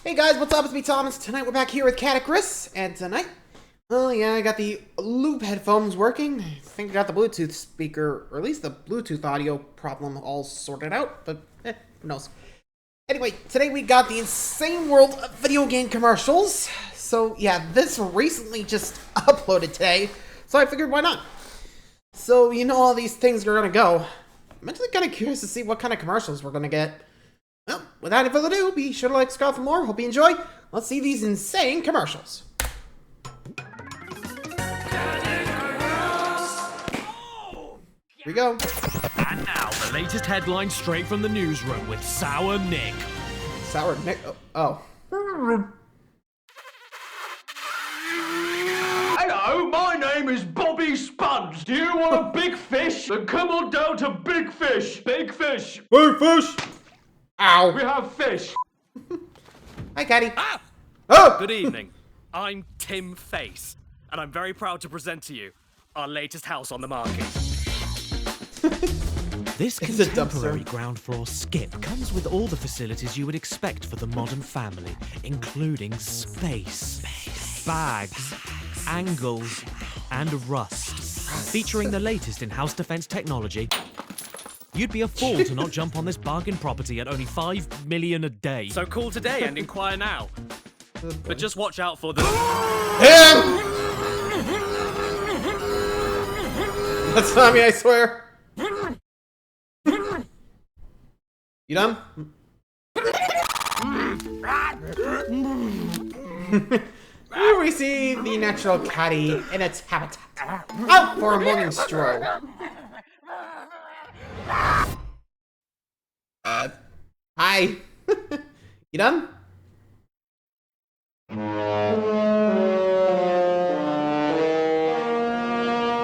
Hey guys, what's up? It's me, Thomas. Tonight we're back here with Caddicarus, and tonight, oh yeah, I got the loop headphones working. I think I got the Bluetooth speaker, or at least the Bluetooth audio problem all sorted out, but who knows. Anyway, today we got the Insane World of video game commercials. So yeah, this recently just uploaded today, so I figured why not? So you know all these things are gonna go. I'm actually kind of curious to see what kind of commercials we're gonna get. Well, without any further ado, be sure to like, subscribe for more. Hope you enjoy. Let's see these insane commercials. Here we go. And now, the latest headline straight from the newsroom with Sour Nick. Sour Nick? Oh. Hello, my name is Bobby Sponge. Do you want a big fish? Then come on down to Big Fish. Big Fish. Big fish! Ow. We have fish. Hi, Caddy. Ah! Oh! Good evening. I'm Tim Face, and I'm very proud to present to you our latest house on the market. This It's a contemporary dumpster. ground floor skip comes with all the facilities you would expect for the modern family, including space, bags, angles, and rust. Featuring the latest in house defense technology, you'd be a fool to not jump on this bargain property at only $5 million a day. So call today and inquire now. But just watch out for the... Him! That's not me, I swear. You done? Here we see the natural caddy in its habitat. Out for a morning stroll. Hi. You done?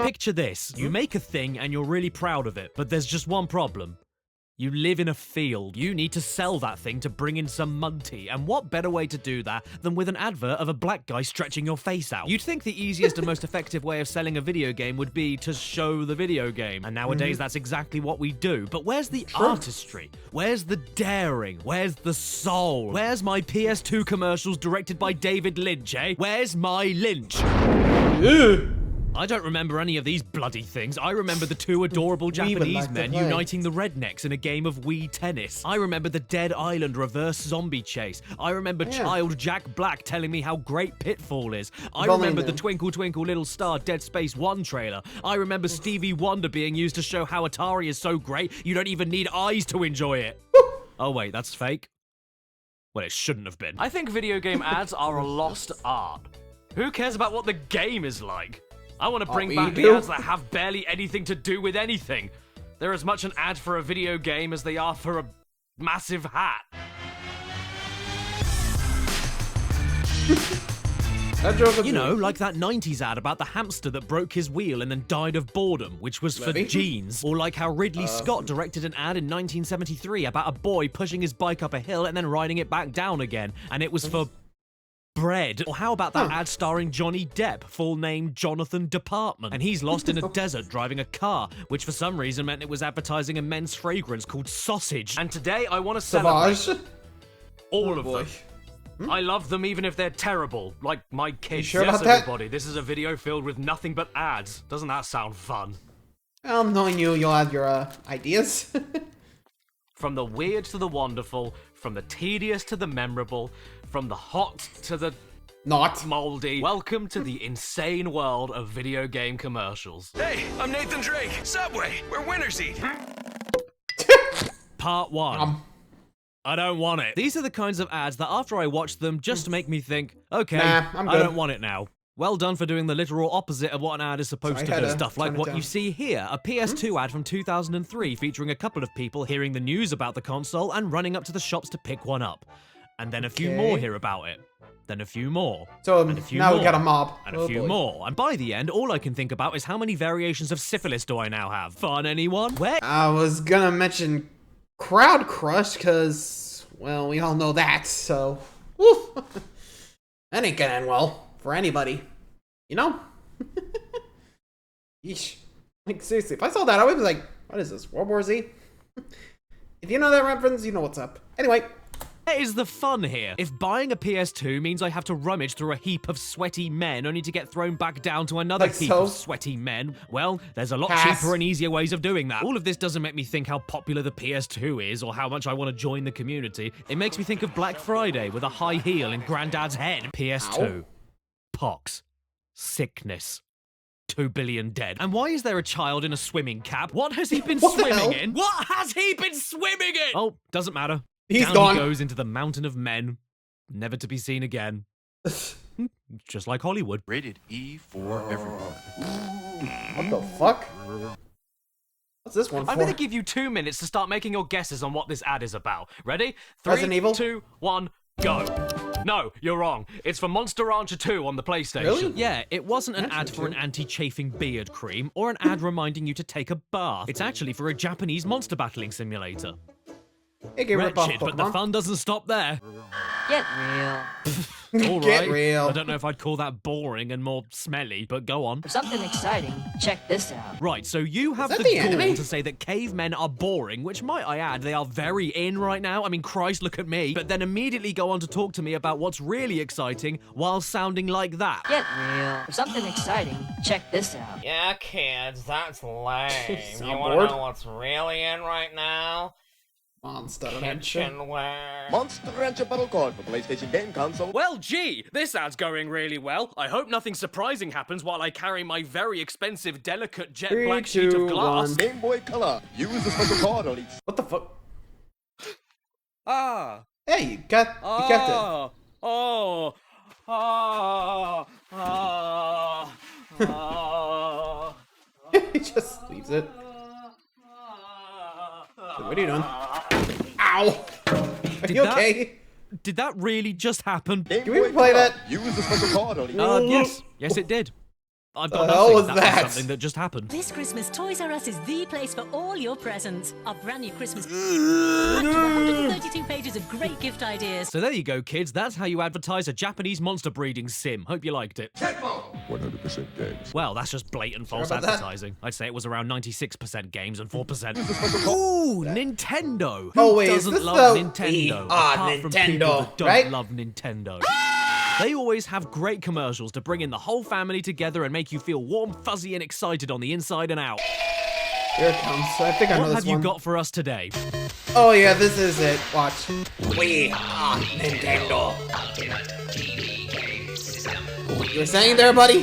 Picture this. You make a thing and you're really proud of it, but there's just one problem. You live in a field. You need to sell that thing to bring in some money, and what better way to do that than with an advert of a black guy stretching your face out? You'd think the easiest and most effective way of selling a video game would be to show the video game, and nowadays that's exactly what we do. But where's the artistry? Where's the daring? Where's the soul? Where's my PS2 commercials directed by David Lynch, eh? Where's my Lynch? I don't remember any of these bloody things. I remember the two adorable would Japanese like to men play. uniting the rednecks in a game of Wii tennis. I remember the Dead Island reverse zombie chase. I remember child Jack Black telling me how great Pitfall is. I If only remember I the knew. Twinkle Twinkle Little Star Dead Space 1 trailer. I remember Stevie Wonder being used to show how Atari is so great you don't even need eyes to enjoy it. Oh wait, that's fake? Well, it shouldn't have been. I think video game ads are a lost art. Who cares about what the game is like? I want to bring we back the do. ads that have barely anything to do with anything. They're as much an ad for a video game as they are for a massive hat. You know, like that 90s ad about the hamster that broke his wheel and then died of boredom, which was for Levy? jeans. Or like how Ridley Scott directed an ad in 1973 about a boy pushing his bike up a hill and then riding it back down again, and it was for bread. Or how about that ad starring Johnny Depp, full name Jonathan Department, and he's lost in a desert driving a car, which for some reason meant it was advertising a men's fragrance called Sausage. And today I want to celebrate Savage. all of boy. them. I love them even if they're terrible, like my kids. sure Yes, about that? everybody, this is a video filled with nothing but ads. Doesn't that sound fun? Well, knowing you, you'll have your ideas. From the weird to the wonderful, from the tedious to the memorable, from the hot to the Not. moldy. Welcome to the insane world of video game commercials. Hey, I'm Nathan Drake. Subway, where winners eat. Part 1. I don't want it. These are the kinds of ads that after I watch them just make me think, okay, Nah, I'm I good. don't want it now. Well done for doing the literal opposite of what an ad is supposed Sorry, to I had do. to Stuff like turn it what down. you see here, a PS2 ad from 2003 featuring a couple of people hearing the news about the console and running up to the shops to pick one up. And then a few more Okay. hear about it. Then a few more. So and a few now more, we got a mob. And a Oh, few boy. more. And by the end, all I can think about is how many variations of syphilis do I now have? Fun, anyone? Where? I was gonna mention Crowd Crush, because, well, we all know that, so. Woof. That ain't gonna end well for anybody. You know? Yeesh. Like, seriously, if I saw that, I would be like, what is this, World War Z? If you know that reference, you know what's up. Anyway. Where is the fun here? If buying a PS2 means I have to rummage through a heap of sweaty men only to get thrown back down to another Like heap so? of sweaty men, well, there's a lot Pass. cheaper and easier ways of doing that. All of this doesn't make me think how popular the PS2 is or how much I want to join the community. It makes me think of Black Friday with a high heel and Granddad's head. PS2. Ow. Pox. Sickness. 2 billion dead. And why is there a child in a swimming cap? What has he been What the swimming hell? in? What has he been swimming in? Oh, doesn't matter. He's Down gone. he goes into the mountain of men, never to be seen again. Just like Hollywood. Rated E for everyone. What the fuck? What's this one for? I'm gonna give you 2 minutes to start making your guesses on what this ad is about. Ready? 3, Resident Evil? 2, 1, go. No, you're wrong. It's for Monster Rancher 2 on the PlayStation. Really? Yeah, it wasn't an ad Rancher for an 2? anti-chafing beard cream or an ad reminding you to take a bath. It's actually for a Japanese monster battling simulator. Hey, get ripped off Wretched, but the Pokemon. fun doesn't stop there. Get real. All Get right. real. I don't know if I'd call that boring and more smelly, but go on. For something exciting, check this out. Right, so you have that the the gall enemy? to say that cavemen are boring, which might I add, they are very in right now. I mean, Christ, look at me. But then immediately go on to talk to me about what's really exciting while sounding like that. Get real. For something exciting, check this out. Yeah, kids, that's lame. Sound You wanna bored? know what's really in right now? Monster Rancher. Kitchenware. Monster Rancher Battle Card for PlayStation game console. Well, gee, this ad's going really well. I hope nothing surprising happens while I carry my very expensive, delicate jet 3, black sheet 2, of glass. 1. Game Boy Color. Use the special card on each. What the fuck? Ah. Hey, you kept it. Oh. Oh. Oh. Oh. He just leaves it. What are you doing? Ow! Are Did you that- okay? Did that really just happen? Game Can we Boy play Color. that? Use the special card on each. Yes. Yes, it did. I've got The hell nothing. was That that? was something that just happened. This Christmas, Toys R Us is the place for all your presents. Our brand new Christmas packed with 132 pages of great gift ideas. So there you go, kids. That's how you advertise a Japanese monster breeding sim. Hope you liked it. 100% games. Well, that's just blatant false about that? advertising. I'd say it was around 96% games and 4%. Ooh, Nintendo. Who Oh, wait, is doesn't this love the Nintendo? Wii? Ah, apart from Nintendo, people that don't right? love Nintendo. They always have great commercials to bring in the whole family together and make you feel warm, fuzzy, and excited on the inside and out. Here it comes. I think I know What this have you one. got for us today? Oh yeah, this is it. Watch. We are Nintendo. You were saying there, buddy?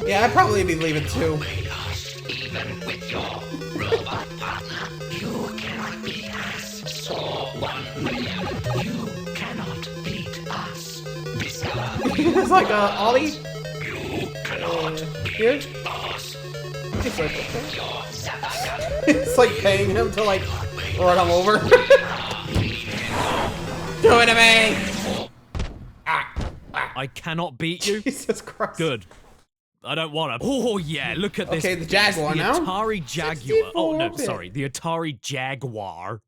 Yeah, I'd probably be leaving too. It's like Ollie. Here. It's like, it's like paying him to like run him over. Do it to me! I cannot beat you. Jesus Christ. Good. I don't want to. Oh, yeah, look at this. Okay, the Jaguar the now. Atari Jaguar. Oh, no, 64-bit. sorry. The Atari Jaguar.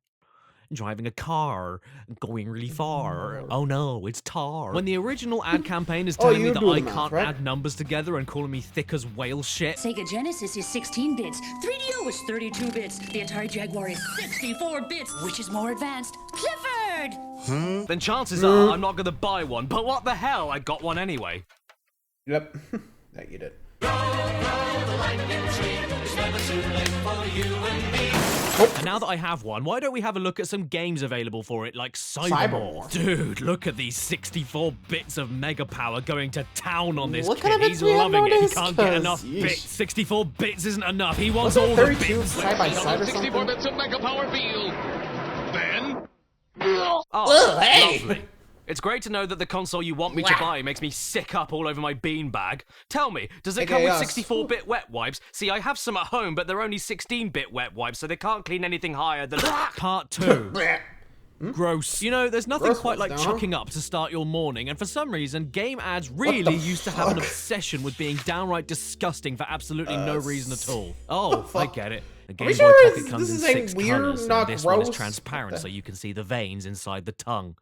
Driving a car, going really far. Oh no, it's tar. When the original ad campaign is telling me you that do I the math, can't right? add numbers together and calling me thick as whale shit. Sega Genesis is 16 bits, 3DO is 32 bits, the Atari Jaguar is 64 bits, which is more advanced. Clifford! Then chances are I'm not gonna buy one, but what the hell, I got one anyway. Yep. That you did. And now that I have one, why don't we have a look at some games available for it, like Cybermore? Cybermore. Dude, look at these 64 bits of mega power going to town on this What kid. kind of bits He's we have loving it. He nowadays? can't get 'Cause, enough yeesh. bits. 64 bits isn't enough. He wants Was it all the 32 bits. side by side or something? bits of mega power field. Then Oh, Ugh, hey! lovely. It's great to know that the console you want me to Wow. buy makes me sick up all over my beanbag. Tell me, does it AKA come with us. 64-bit wet wipes? See, I have some at home, but they're only 16-bit wet wipes, so they can't clean anything higher than... Part 2. Gross. You know, there's nothing Gross quite like ones, no? chucking up to start your morning, and for some reason, game ads really used to have an fuck? obsession with being downright disgusting for absolutely no reason at all. Oh, I get it. The Game we Boy sure Pocket comes this in ain't 6 weird, colors, not and this one is gross? transparent, so you can see the veins inside the tongue.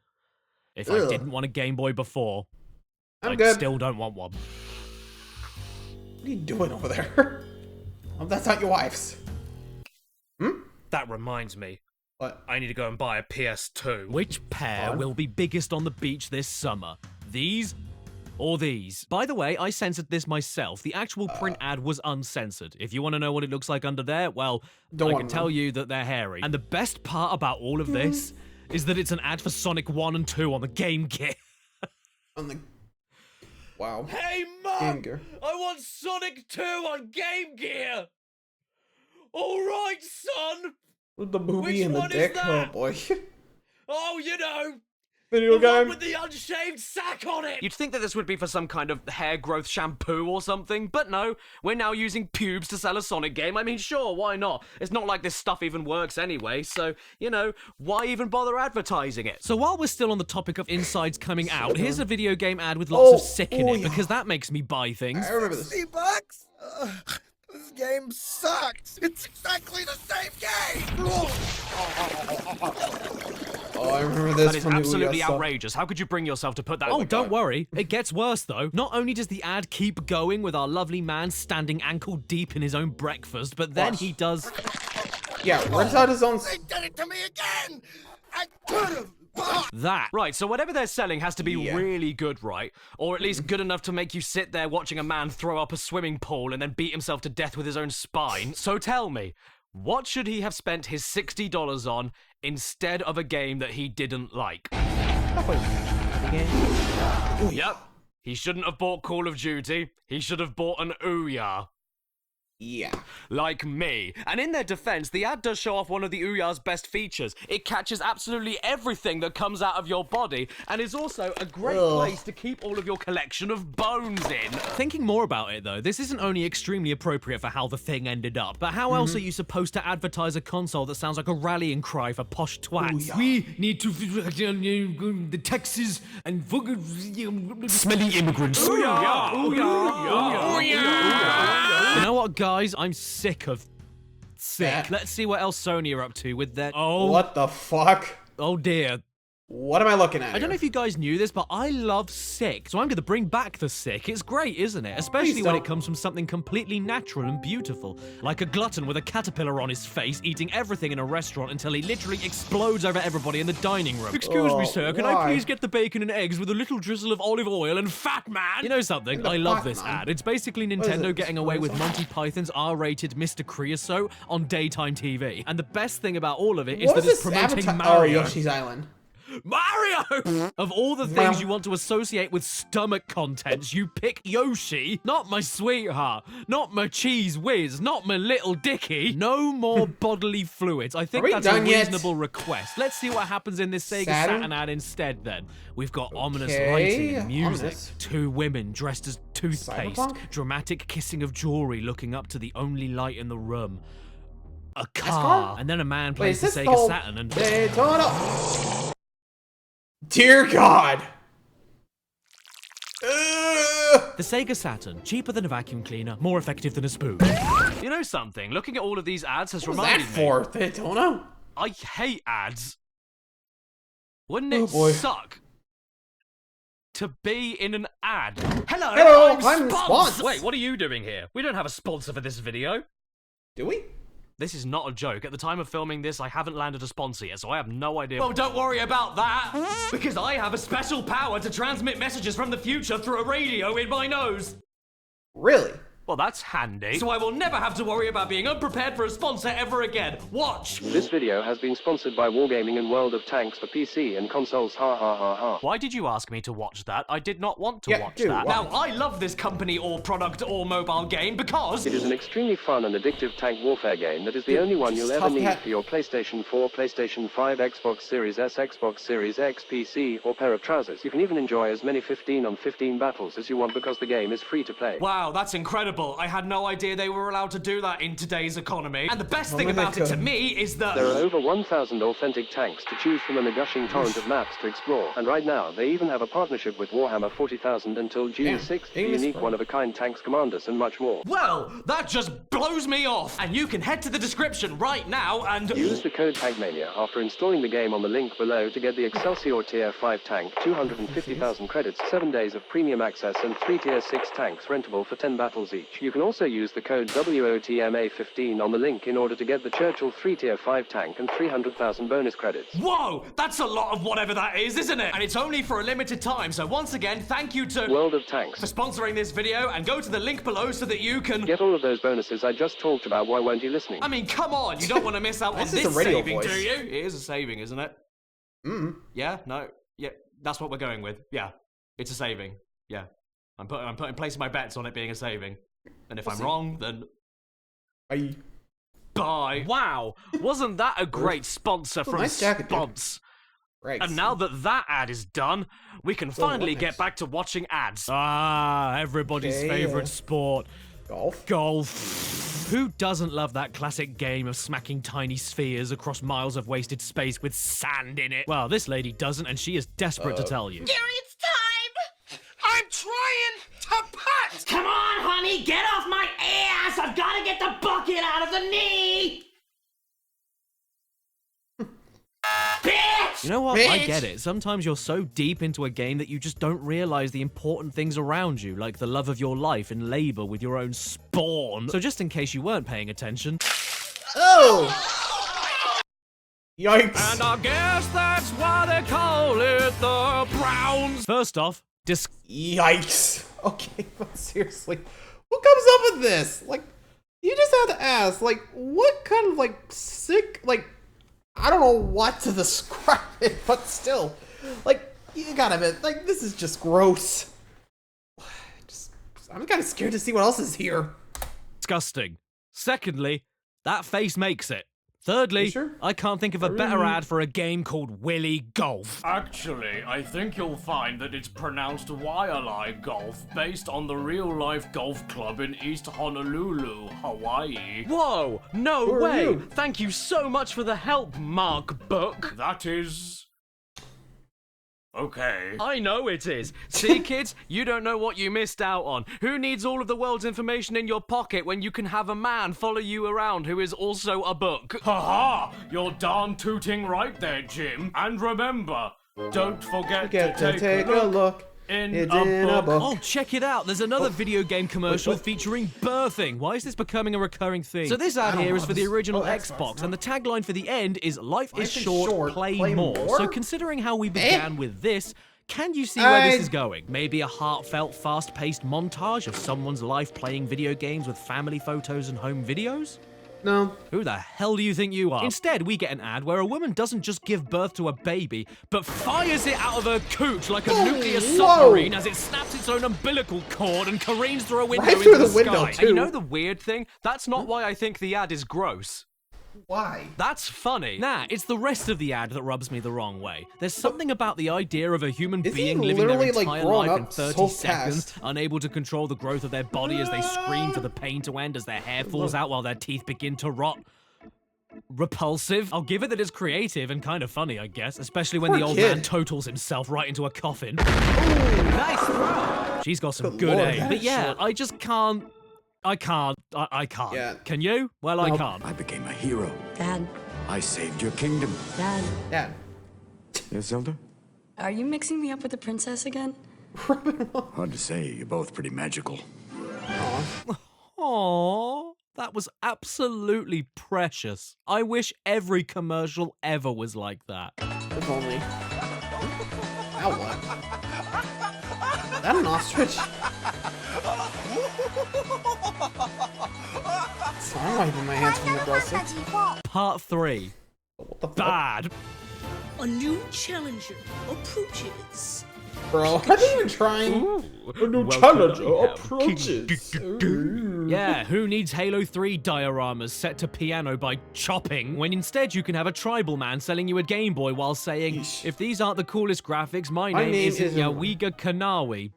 If Ugh. I didn't want a Game Boy before, I'm I good. still don't want one. What are you doing over there? Oh, that's not your wife's. That reminds me. What? I need to go and buy a PS2. Which pair will be biggest on the beach this summer? These or these? By the way, I censored this myself. The actual print ad was uncensored. If you want to know what it looks like under there, well, I can tell you that they're hairy. And the best part about all of this is that it's an ad for Sonic 1 and 2 on the Game Gear. On the... Wow. Hey, Mum! I want Sonic 2 on Game Gear! Alright, son! With the movie Which and the one is dick? that? Oh boy. Oh, you know! Video The one game. with the unshaved sack on it! You'd think that this would be for some kind of hair growth shampoo or something, but no, we're now using pubes to sell a Sonic game. I mean, sure, why not? It's not like this stuff even works anyway, so, you know, why even bother advertising it? So while we're still on the topic of insides coming out, here's a video game ad with lots of sick in it, because that makes me buy things. I remember this. $50? This game sucks. It's exactly the same game. Oh, I remember this. That is absolutely outrageous. How could you bring yourself to put that? Oh, don't worry. It gets worse, though. Not only does the ad keep going with our lovely man standing ankle deep in his own breakfast, but then he does... Yeah, rips out his own... They did it to me again. I could have. That. Right, so whatever they're selling has to be really good, right? Or at least good enough to make you sit there watching a man throw up a swimming pool and then beat himself to death with his own spine. So tell me, what should he have spent his $60 on instead of a game that he didn't like? Yep. He shouldn't have bought Call of Duty. He should have bought an Ouya. Yeah. Like me. And in their defense, the ad does show off one of the Ouya's best features. It catches absolutely everything that comes out of your body, and is also a great place to keep all of your collection of bones in. Thinking more about it, though, this isn't only extremely appropriate for how the thing ended up, but how else are you supposed to advertise a console that sounds like a rallying cry for posh twats? We need to the Texas and smelly immigrants. Ouya! Ouya! Ouya! You know what, guys? I'm sick of sick. Let's see what else Sony are up to with their... Oh. What the fuck? Oh, dear. What am I looking at? I don't know if you guys knew this, but I love sick, so I'm going to bring back the sick. It's great, isn't it? Especially when it comes from something completely natural and beautiful, like a glutton with a caterpillar on his face eating everything in a restaurant until he literally explodes over everybody in the dining room. Excuse me, sir, can I please get the bacon and eggs with a little drizzle of olive oil and fat man? You know something? I love this ad. It's basically Nintendo getting away with Monty Python's R-rated Mr. Creosote on daytime TV. And the best thing about all of it is that it's promoting Mario. Oh, Yoshi's Island. Mario! Of all the things you want to associate with stomach contents, you pick Yoshi. Not my sweetheart. Not my cheese whiz. Not my little dickie. No more bodily fluids. I think that's a reasonable request. Let's see what happens in this Sega Saturn ad instead, then. We've got ominous lighting and music. Two women dressed as toothpaste. Dramatic kissing of jewelry looking up to the only light in the room. A car. And then a man plays the Sega Saturn and... Daytona. Dear God! The Sega Saturn, cheaper than a vacuum cleaner, more effective than a spoon. You know something? Looking at all of these ads has reminded me... What was that for, Daytona? I hate ads. Wouldn't it suck to be in an ad? Hello, I'm Spons! Wait, what are you doing here? We don't have a sponsor for this video. Do we? This is not a joke. At the time of filming this, I haven't landed a sponsor yet, so I have no idea. Well, don't worry about that, because I have a special power to transmit messages from the future through a radio in my nose. Really? Well, that's handy. So I will never have to worry about being unprepared for a sponsor ever again. Watch! This video has been sponsored by Wargaming and World of Tanks for PC and consoles. Ha ha ha ha. Why did you ask me to watch that? I did not want to watch that. Now, I love this company or product or mobile game because... It is an extremely fun and addictive tank warfare game that is the only one you'll ever need for your PlayStation 4, PlayStation 5, Xbox Series S, Xbox Series X, PC, or pair of trousers. You can even enjoy as many 15-on-15 battles as you want because the game is free to play. Wow, that's incredible. I had no idea they were allowed to do that in today's economy. And the best thing about it to me is that... There are over 1,000 authentic tanks to choose from and a gushing torrent of maps to explore. And right now, they even have a partnership with Warhammer 40,000 until June 6th, the unique one-of-a-kind tanks commanders and much more. Well, that just blows me off. And you can head to the description right now and... Use the code TANKMANIA after installing the game on the link below to get the Excelsior Tier 5 tank, 250,000 credits, 7 days of premium access, and 3 Tier 6 tanks rentable for 10 battles each. each. You can also use the code WOTMA15 on the link in order to get the Churchill 3 Tier 5 tank and 300,000 bonus credits. Whoa! That's a lot of whatever that is, isn't it? And it's only for a limited time, so once again, thank you to World of Tanks for sponsoring this video, and go to the link below so that you can get all of those bonuses I just talked about. Why weren't you listening? I mean, come on, you don't want to miss out on This is this a radio saving, voice. do you? It is a saving, isn't it? Mm. Yeah? No? Yeah, that's what we're going with. Yeah. It's a saving. Yeah. I'm placing my bets on it being a saving. And if I'm wrong, then bye. Wow, wasn't that a great sponsor from nice jacket, Spons? Right. And now that ad is done, we can finally get back to watching ads. Ah, everybody's favorite sport. Golf. Who doesn't love that classic game of smacking tiny spheres across miles of wasted space with sand in it? Well, this lady doesn't, and she is desperate to tell you. Gary, it's time! I'm trying to putt! Come on, honey, get off my ass! I've got to get the bucket out of the knee! Bitch! You know what? I get it. Sometimes you're so deep into a game that you just don't realize the important things around you, like the love of your life and labor with your own spawn. So just in case you weren't paying attention... Oh! Yikes. And I guess that's why they call it the Browns. First off, Yikes. Okay, but seriously, who comes up with this? Like, you just have to ask, like, what kind of, like, sick, like, I don't know what to describe it, but still, like, you gotta admit, like, this is just gross. I'm kind of scared to see what else is here. Disgusting. Secondly, that face makes it. Thirdly, I can't think of a better ad for a game called Willy Golf. Actually, I think you'll find that it's pronounced Waialae Golf, based on the real-life golf club in East Honolulu, Hawaii. Whoa, no way! Thank you so much for the help, Mark Book. That is... okay. I know it is. See, kids, you don't know what you missed out on. Who needs all of the world's information in your pocket when you can have a man follow you around who is also a book? Ha-ha! You're darn tooting right there, Jim. And remember, don't forget to take a look in a book. Oh, check it out. There's another video game commercial featuring birthing. Why is this becoming a recurring theme? So this ad here is for the original Xbox, and the tagline for the end is Life is short, play more. So considering how we began with this, can you see where this is going? Maybe a heartfelt, fast-paced montage of someone's life playing video games with family photos and home videos? No. Who the hell do you think you are? Instead, we get an ad where a woman doesn't just give birth to a baby, but fires it out of her cooch like a nuclear submarine as it snaps its own umbilical cord and careens through a window into the sky. And you know the weird thing? That's not why I think the ad is gross. Why? That's funny. Nah, it's the rest of the ad that rubs me the wrong way. There's something about the idea of a human being living their entire life in 30 seconds, unable to control the growth of their body as they scream for the pain to end as their hair falls out while their teeth begin to rot. Repulsive. I'll give it that it's creative and kind of funny, I guess, especially when the old man totals himself right into a coffin. Ooh, nice throw. She's got some good aim. But yeah, I just can't. I can't. Yeah. Can you? Well, I can't. I became a hero. Dad. I saved your kingdom. Dad. Yes, Zelda? Are you mixing me up with the princess again? Hard to say. You're both pretty magical. Aww. That was absolutely precious. I wish every commercial ever was like that. If only. Now what? Is that an ostrich? So I'm wiping my hands from the grocery. Part 3. What the fuck? Bad. A new challenger approaches. Bro, are they even trying? A new challenger approaches. Yeah, who needs Halo 3 dioramas set to piano by chopping, when instead you can have a tribal man selling you a Game Boy while saying, if these aren't the coolest graphics, my name isn't Yawiga Kanawi.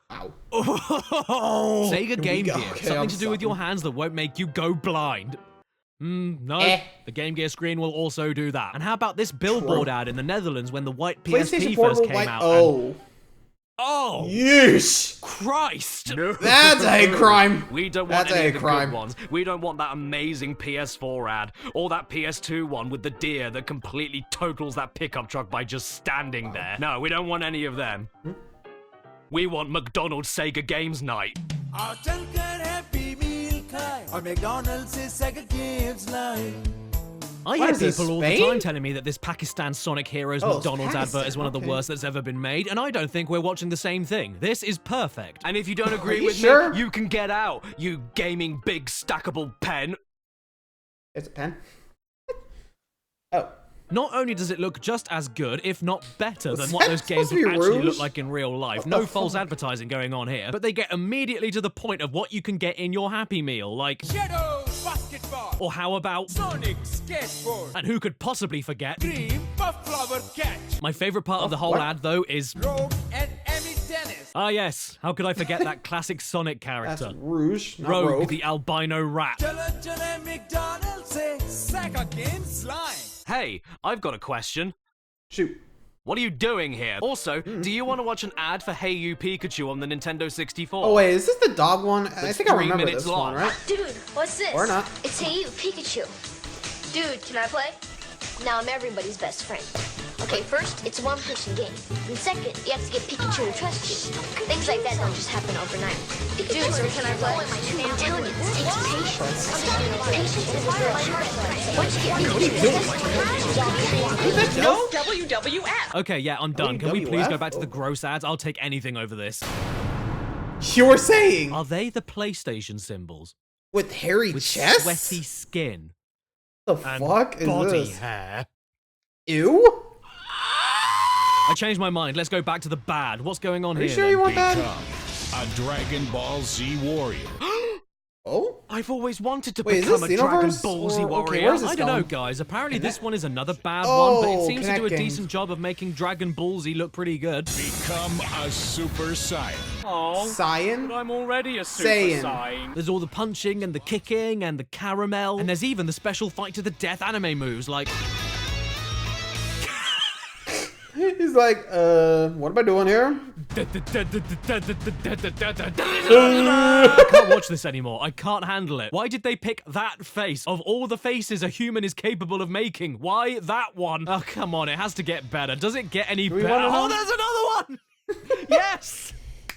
Wow. Sega Game Gear. Okay, Something to do with your hands that won't make you go blind. No. The Game Gear screen will also do that. And how about this billboard ad in the Netherlands when the white PSP first came out? Oh! Yeesh! Christ! No. That's a hate crime. We don't want any of the good ones. We don't want that amazing PS4 ad, or that PS2 one with the deer that completely totals that pickup truck by just standing there. No, we don't want any of them. We want McDonald's Sega Games Night. I hear people all the time telling me that this Pakistan Sonic Heroes McDonald's advert is one of the worst that's ever been made, and I don't think we're watching the same thing. This is perfect. And if you don't agree with me, you can get out, you gaming big stackable pen. It's a pen? Oh. Not only does it look just as good, if not better, than what those games would actually look like in real life. No false advertising going on here, but they get immediately to the point of what you can get in your Happy Meal, like Shadow Basketball, or how about Sonic Skateboard, and who could possibly forget Green Puff Flower Catch. My favorite part of the whole ad, though, is Rogue and Emmy Dennis. Ah yes, how could I forget that classic Sonic character? That's Rouge, not Rogue, the albino rat. McDonald's say sack again slime. Hey, I've got a question. Shoot. What are you doing here? Also, do you want to watch an ad for Hey You Pikachu on the Nintendo 64? Oh wait, is this the dog one? I think I remember this one, right? Dude, what's this? Or not. It's Hey You, Pikachu. Dude, can I play? Now I'm everybody's best friend. Okay, first, it's a one-person game. And second, you have to get Pikachu to trust you. Things like that don't just happen overnight. Dude, so can I play? I'm telling you, this takes patience. Patience is a virtue. Once you get Pikachu, WWF. Okay, yeah, I'm done. Can we please go back to the gross ads? I'll take anything over this. You were saying? Are they the PlayStation symbols? With hairy chest? Sweaty skin. The fuck is body this? hair. Ew? I changed my mind. Let's go back to the bad. What's going on here? Are you sure you want that? A Dragon Ball Z warrior. Oh? I've always wanted to Wait, become a is this Dragon Xenoverse? Ball Z Or- warrior. okay, where's this I don't know, going? guys. Apparently this one is another bad Oh, one, but it seems to do a Connect games. decent job of making Dragon Ball Z look pretty good. Become a Super Saiyan. Oh, Saiyan? but I'm already a Super Saiyan. Saiyan. There's all the punching and the kicking and the caramel, and there's even the special fight to the death anime moves like... He's like, what am I doing here? I can't watch this anymore. I can't handle it. Why did they pick that face? Of all the faces a human is capable of making, why that one? Oh, come on. It has to get better. Does it get any better? Oh, there's another one! Yes!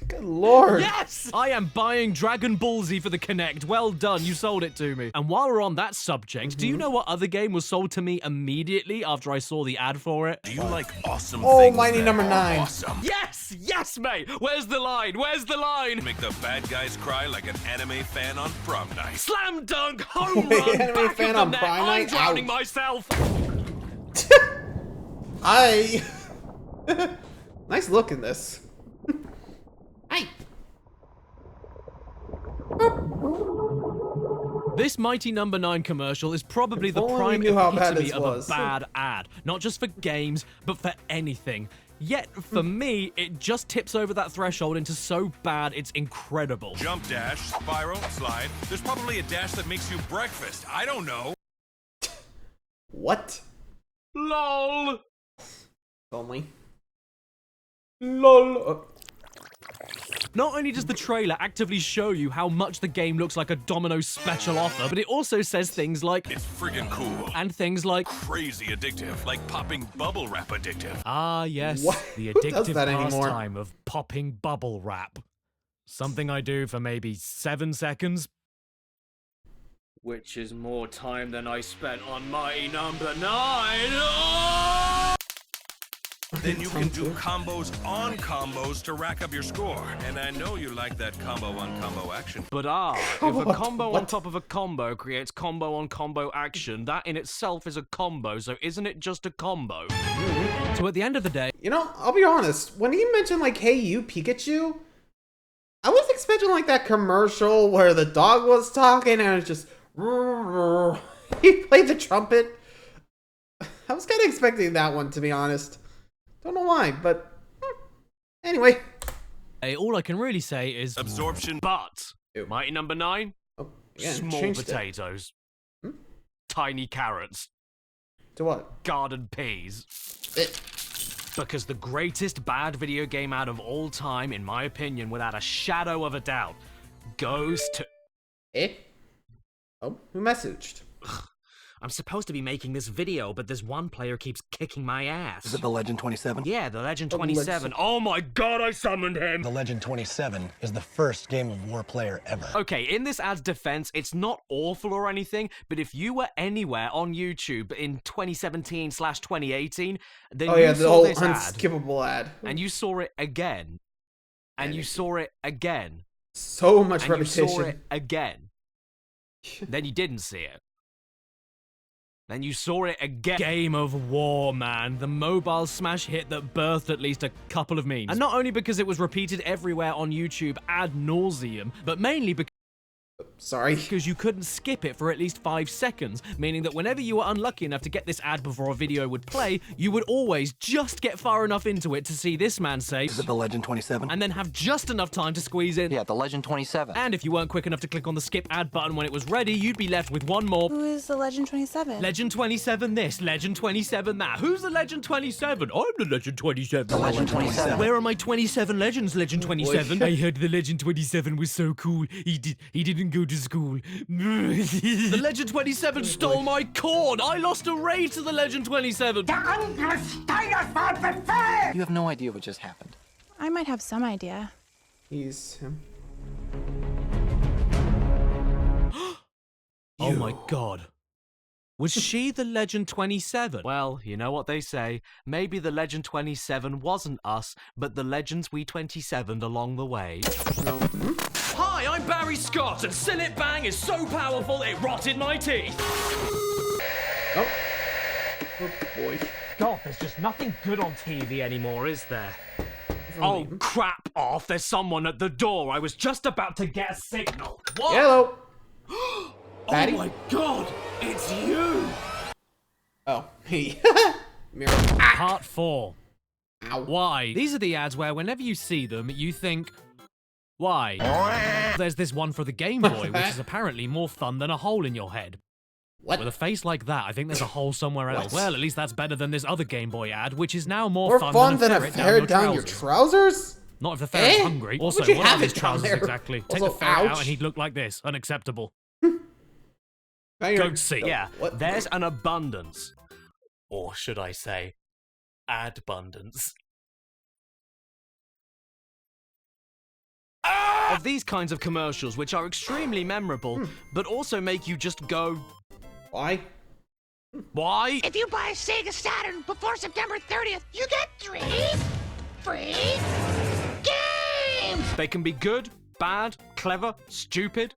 Good lord. Yes! I am buying Dragon Ball Z for the Kinect. Well done. You sold it to me. And while we're on that subject, do you know what other game was sold to me immediately after I saw the ad for it? Do you like awesome Oh, things? Mighty that number are 9. Awesome. Yes! Yes, mate! Where's the line? Where's the line? Make the bad guys cry like an anime fan on prom night. Slam dunk! Home Wait, run! anime Back fan of the on net! Prime I'm Night? drowning Ouch. myself! Nice look in this. Hey. This Mighty Number 9 commercial is probably the If only prime we knew how bad epitome this of was. a bad ad. Not just for games, but for anything. Yet, for me, it just tips over that threshold into so bad it's incredible. Jump dash, spiral, slide. There's probably a dash that makes you breakfast. I don't know. What? LOL! Only. LOL. Not only does the trailer actively show you how much the game looks like a Domino's special offer, but it also says things like, It's friggin' cool. and things like, Crazy addictive, like popping bubble wrap addictive. ah yes, What? the Who does addictive that anymore? pastime of popping bubble wrap. Something I do for maybe 7 seconds. Which is more time than I spent on Mighty Number 9. Oh! Then you can do combos on combos to rack up your score. And I know you like that combo on combo action. But if a combo on top of a combo creates combo on combo action, that in itself is a combo, so isn't it just a combo? So at the end of the day... You know, I'll be honest. When he mentioned, like, Hey You, Pikachu, I was expecting, like, that commercial where the dog was talking and it was just... He played the trumpet. I was kind of expecting that one, to be honest. Don't know why, but... Anyway. Hey, all I can really say is... Absorption. But... Mighty Number 9? Oh, yeah, Small changed it. potatoes. Tiny carrots. To what? Garden peas. Because the greatest bad video game ad of all time, in my opinion, without a shadow of a doubt, goes to... Oh, who messaged? I'm supposed to be making this video, but this one player keeps kicking my ass. Is it the Legend 27? Yeah, the Legend 27. Oh my god, I summoned him! The Legend 27 is the first Game of War player ever. Okay, in this ad's defense, it's not awful or anything, but if you were anywhere on YouTube in 2017/2018, then you the saw whole this unskippable ad. And you saw it again. And you saw it again. So much and repetition. You saw it again. Then you didn't see it. Then you saw it again. Game of War, man. The mobile smash hit that birthed at least a couple of memes. And not only because it was repeated everywhere on YouTube ad nauseum, but mainly because you couldn't skip it for at least 5 seconds, meaning that whenever you were unlucky enough to get this ad before a video would play, you would always just get far enough into it to see this man say, Is it the Legend 27? And then have just enough time to squeeze in. Yeah, the Legend 27. And if you weren't quick enough to click on the skip ad button when it was ready, you'd be left with one more. Who is the Legend 27? Legend 27 this, Legend 27 that. Who's the Legend 27? I'm the Legend 27. The Legend 27. Where are my 27 legends, Legend 27? I heard the Legend 27 was so cool. He didn't go to school. The Legend 27 stole my corn. I lost a raid to the Legend 27. You have no idea what just happened. I might have some idea. He's him. Oh my god. Was she the Legend 27? Well, you know what they say. Maybe the Legend 27 wasn't us, but the Legends we 27'd along the way. No. Hi, I'm Barry Scott, and Sillet Bang is so powerful it rotted my teeth. Oh boy. God, there's just nothing good on TV anymore, is there? Oh, crap off. There's someone at the door. I was just about to get a signal. What? Hello. Oh my god, it's you! Oh, hey. Part 4. Ow. Why? These are the ads where whenever you see them, you think, why? There's this one for the Game Boy, which is apparently more fun than a hole in your head. What? With a face like that, I think there's a hole somewhere else. Well, at least that's better than this other Game Boy ad, which is now more fun than a ferret down your trousers? Not if the ferret's hungry. Also, Would you what have are his it down trousers there? exactly? Take Also, the ferret out ouch. and he'd look like this. Unacceptable. Now you're- Go see. Yeah, there's an abundance. Or should I say, adbundance. Of these kinds of commercials, which are extremely memorable, but also make you just go, why? Why? If you buy a Sega Saturn before September 30th, you get 3 free games! They can be good, bad, clever, stupid,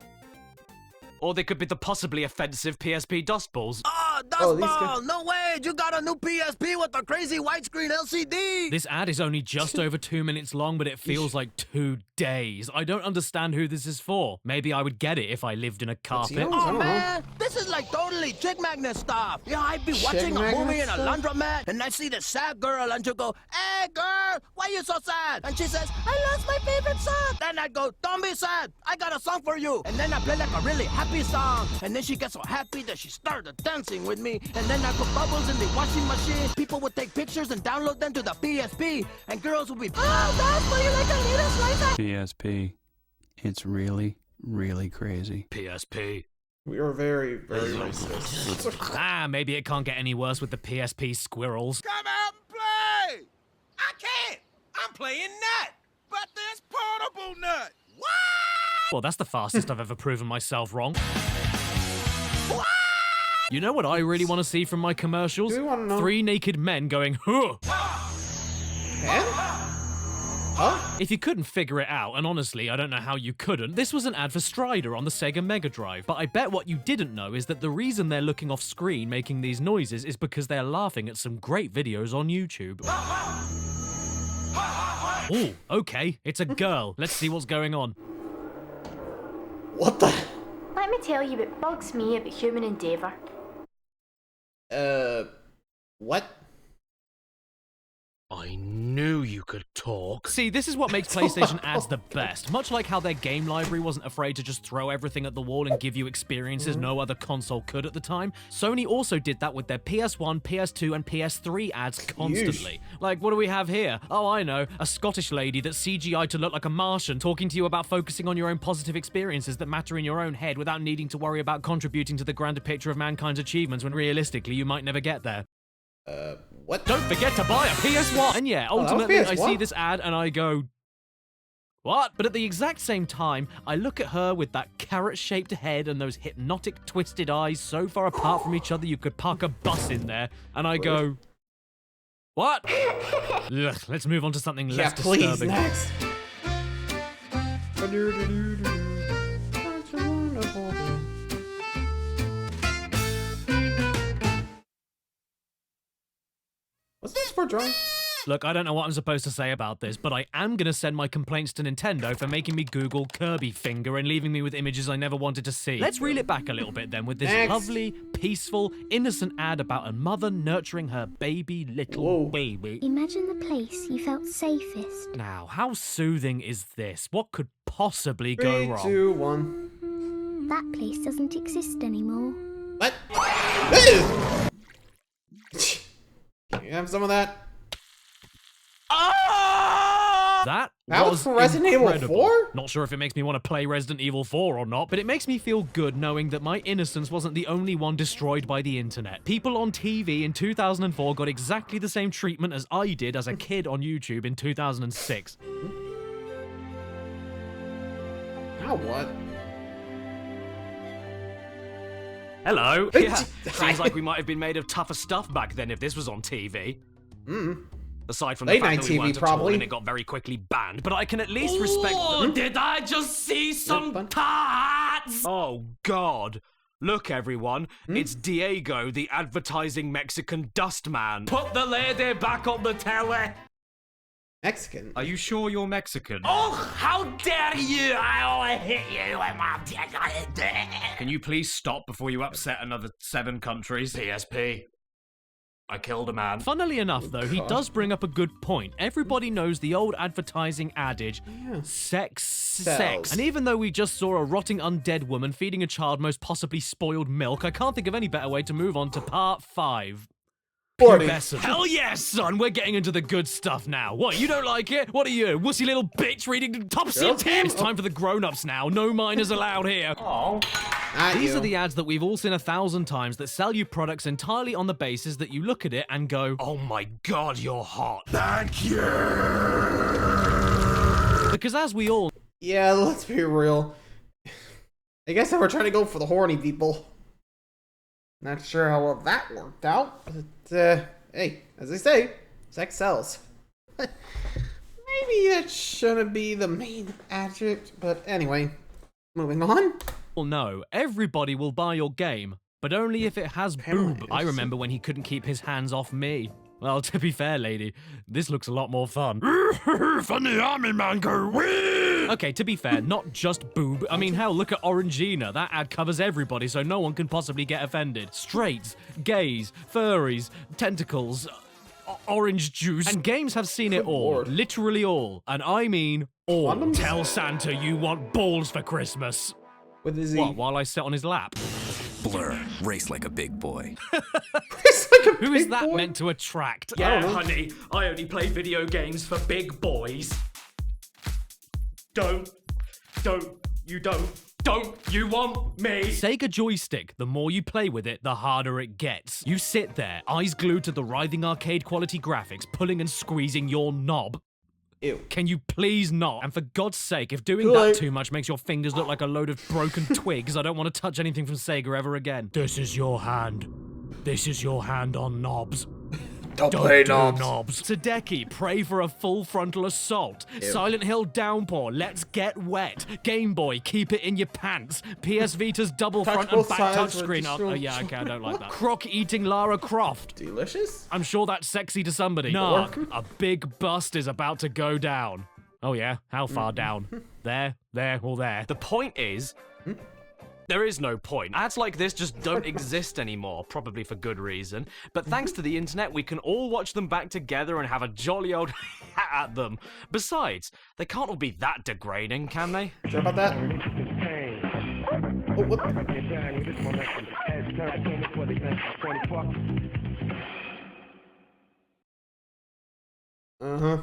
or they could be the possibly offensive PSP Dust Balls. Oh, Dust Ball! No way! You got a new PSP with a crazy widescreen LCD! This ad is only just over 2 minutes long, but it feels like 2 days. I don't understand who this is for. Maybe I would get it if I lived in a carpet. Oh, man! This is like totally chick magnet stuff! Yeah, I'd be watching a movie in a laundromat, and I see this sad girl, and she'll go, Hey, girl! Why you so sad? And she says, I lost my favorite song! Then I'd go, Don't be sad! I got a song for you! And then I play like a really happy song, and then she gets so happy that she started dancing with me, and then I put bubbles in the washing machine. People would take pictures and download them to the PSP, and girls would be, Oh, that's why you like a little slice of PSP. It's really, really crazy. PSP. We are very, very racist. Maybe it can't get any worse with the PSP squirrels. Come out and play! I can't! I'm playing Nut! But there's Portable Nut! What? Well, that's the fastest I've ever proven myself wrong. You know what I really want to see from my commercials? Do we want to know? 3 naked men going, huh! Huh? If you couldn't figure it out, and honestly, I don't know how you couldn't, this was an ad for Strider on the Sega Mega Drive. But I bet what you didn't know is that the reason they're looking off screen making these noises is because they're laughing at some great videos on YouTube. Ooh, okay, it's a girl. Let's see what's going on. What the? Let me tell you what bugs me about human endeavour. What? I knew you could talk. See, this is what makes PlayStation ads the best. Much like how their game library wasn't afraid to just throw everything at the wall and give you experiences no other console could at the time, Sony also did that with their PS1, PS2, and PS3 ads constantly. Like, what do we have here? Oh, I know, a Scottish lady that's CGI'd to look like a Martian talking to you about focusing on your own positive experiences that matter in your own head without needing to worry about contributing to the grander picture of mankind's achievements when realistically you might never get there. What? Don't forget to buy a PS1! And yeah, ultimately I see this ad and I go, what? But at the exact same time, I look at her with that carrot-shaped head and those hypnotic twisted eyes so far apart from each other you could park a bus in there, and I go, what? Ugh, let's move on to something less disturbing. Next. What's this for, drawing? Look, I don't know what I'm supposed to say about this, but I am gonna send my complaints to Nintendo for making me Google Kirby finger and leaving me with images I never wanted to see. Let's reel it back a little bit then with this lovely, peaceful, innocent ad about a mother nurturing her baby little baby. Imagine the place you felt safest. Now, how soothing is this? What could possibly go wrong? 3, 2, 1. That place doesn't exist anymore. What? You have some of that? That was for Resident Evil 4? Not sure if it makes me want to play Resident Evil 4 or not, but it makes me feel good knowing that my innocence wasn't the only one destroyed by the internet. People on TV in 2004 got exactly the same treatment as I did as a kid on YouTube in 2006. Now what? Hello. Yeah, seems like we might have been made of tougher stuff back then if this was on TV. Aside from the fact that we weren't at all and it got very quickly banned, but I can at least respect the... Did I just see some tarts? Oh, God. Look, everyone. It's Diego, the advertising Mexican dust man. Put the lady back on the telly. Mexican? Are you sure you're Mexican? Oh, how dare you! I'll hit you with my... Can you please stop before you upset another 7 countries? PSP. I killed a man. Funnily enough, though, he does bring up a good point. Everybody knows the old advertising adage, sex sex. And even though we just saw a rotting undead woman feeding a child most possibly spoiled milk, I can't think of any better way to move on to part 5. Hell yes, son! We're getting into the good stuff now. What, you don't like it? What are you, wussy little bitch reading the top secret? It's time for the grown-ups now. No minors allowed here. Oh. These are the ads that we've all seen 1,000 times that sell you products entirely on the basis that you look at it and go, oh my God, you're hot. Thank you! Because as we all... Yeah, let's be real. I guess they were trying to go for the horny people. Not sure how well that worked out, but, hey, as they say, sex sells. Maybe that shouldn't be the main adjective, but anyway, moving on. Well, no, everybody will buy your game, but only if it has boob. I remember when he couldn't keep his hands off me. Well, to be fair, lady, this looks a lot more fun. Funny army man go wee! Okay, to be fair, not just boob. I mean, hell, look at Orangina. That ad covers everybody, so no one can possibly get offended. Straights, gays, furries, tentacles, orange juice. And games have seen it all. Literally all. And I mean all. Condoms? Tell Santa you want balls for Christmas. What is he? What, while I sit on his lap? Blur, race like a big boy. Who is that meant to attract? Yeah, honey, I only play video games for big boys. Don't you want me? Sega joystick, the more you play with it, the harder it gets. You sit there, eyes glued to the writhing arcade quality graphics, pulling and squeezing your knob. Ew. Can you please not? And for God's sake, if doing that too much makes your fingers look like a load of broken twigs, I don't want to touch anything from Sega ever again. This is your hand. This is your hand on knobs. Don't play do knobs. Tadeki, pray for a full frontal assault. Ew. Silent Hill downpour, let's get wet. Game Boy, keep it in your pants. PS Vita's double front and back touchscreen. Oh, yeah, okay, I don't like that. Croc eating Lara Croft. Delicious? I'm sure that's sexy to somebody. Nah, a big bust is about to go down. Oh yeah, how far down? There, or there. The point is, There is no point. Ads like this just don't exist anymore, probably for good reason. But thanks to the internet, we can all watch them back together and have a jolly old hat at them. Besides, they can't all be that degrading, can they? Sure about that? Oh, what? Uh-huh.